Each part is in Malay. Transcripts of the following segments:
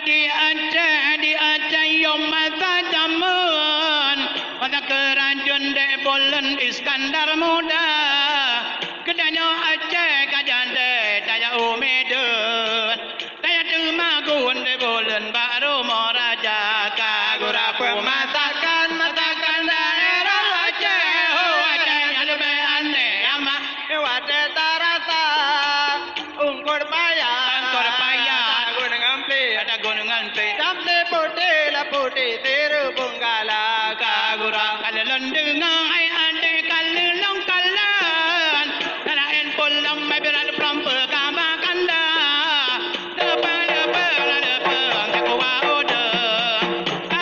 di Aceh yom masa jaman pada kerajaan dek bolen Iskandar muda kedanya Aceh kajan dek daya umedun daya tumagun dek bolen baru moraja kagura pemasakan daerah Aceh Aceh yang lebih aneh ama wate tarasa ungkur payah ada gunungan pe sampai putih teru bunggala kagura kalan dengan ai ande kalung kalan darain pulang mai beral prampe kama kanda lepa takwa oda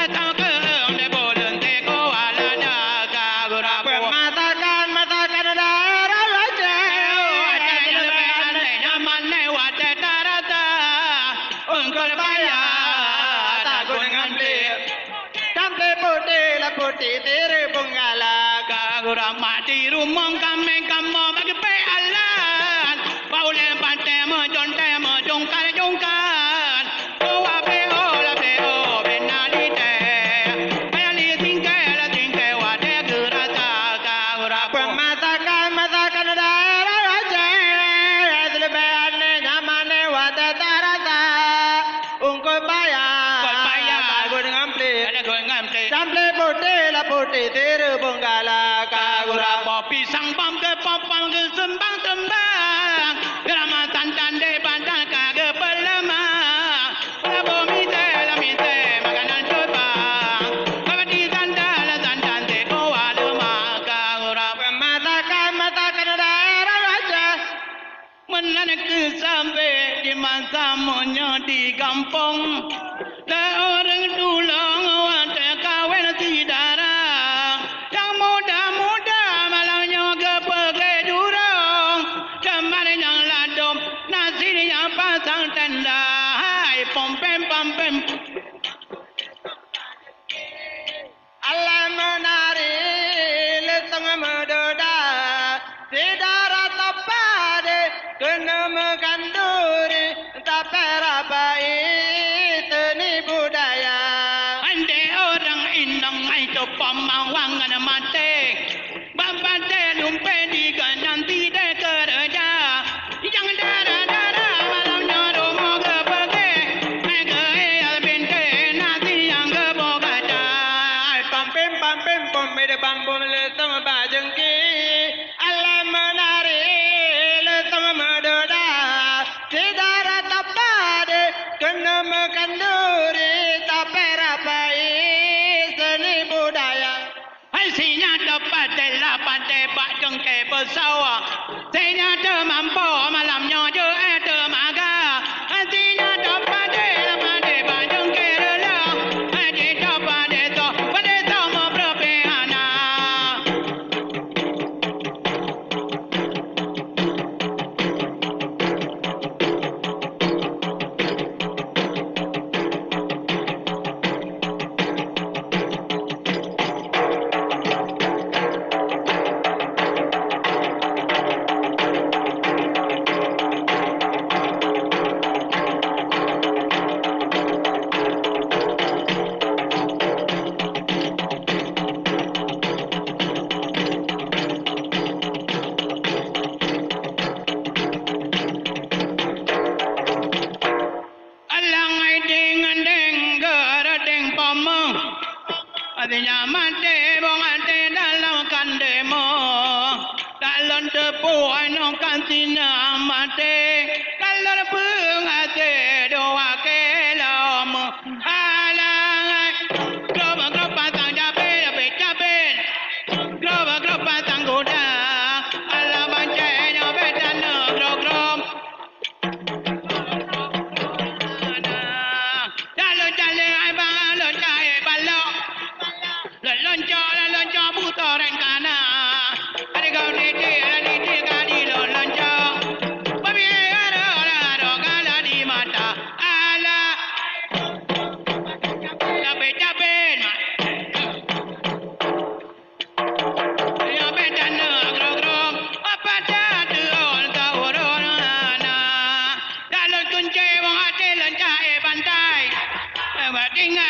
atau ke de bolen te ko alada kagura matakan daerah Aceh lebih aneh nyaman lewat tarata ungkul payah putih tere bunggala kagura mati rumong kame kamo bagi pe alan paule pante mo jongkar oa pe o benali te ayali tingke wade gerata kagura pematakan daerah Aceh lebih aneh nyamane wade tarata ungkul payah sampai putih teru bunggala kagura pisang pam ke sembang tembang keramatan tande bandar kage pelama bumi mite makanan cobang kabadi sandan te ko alama kagura matakan daerah Aceh menanek sampai di masa monyo di kampung orang dulang wate kawin sidarang yang muda malamnya ke durung jamar yang ladom nasinya pasang tenda hai pompem Allah menari letang medoda sidara tapade kena mekanduri tapi Rapai budaya ande orang inang itu pemawangan mate babate lumpe di kanan tidak kerja yang darah malamnya romo ke pergi mega binte nasi yang ke bogaja pampem pomede bambum le sama bajengki Allah menari le sama medoda sidara tapade kena mekanduri tapi Rapai seni budaya hasilnya dapat pandai bak jengke bersawa saya mampu malamnya je maga hasilnya dapat bak jengke rela haji dapat itu pada sama berpihana Adanya mate bong ate dalam kandemo dalam tepu ano kantina mate kalau pung ate doa kelom halang grob pasang jabe grob pasang goda ala bancenya bedan grob lonco buto rencana ada kau ni kadi lo lonco babi aro kala di mata ingat